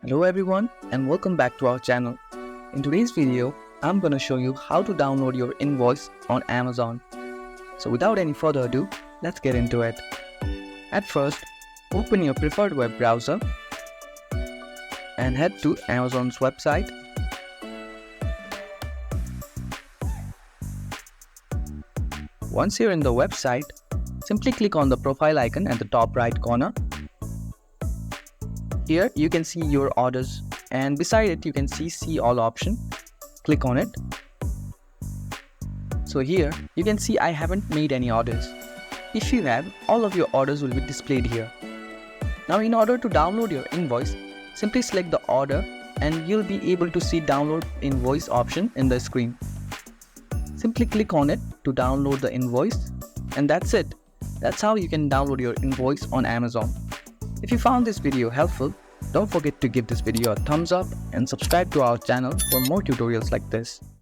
Hello everyone and welcome back to our channel. In today's video, I'm going to show you how to download your invoice on Amazon. So without any further ado, let's get into it. At first, open your preferred web browser and head to Amazon's website. Once you're in the website, simply click on the profile icon at the top right corner. Here you can see your orders and beside it you can see all option. Click on it. So here you can see I haven't made any orders. If you have, all of your orders will be displayed here. Now in order to download your invoice, simply select the order and you'll be able to see download invoice option in the screen. Simply click on it to download the invoice and that's it. That's how you can download your invoice on Amazon. If you found this video helpful, don't forget to give this video a thumbs up and subscribe to our channel for more tutorials like this.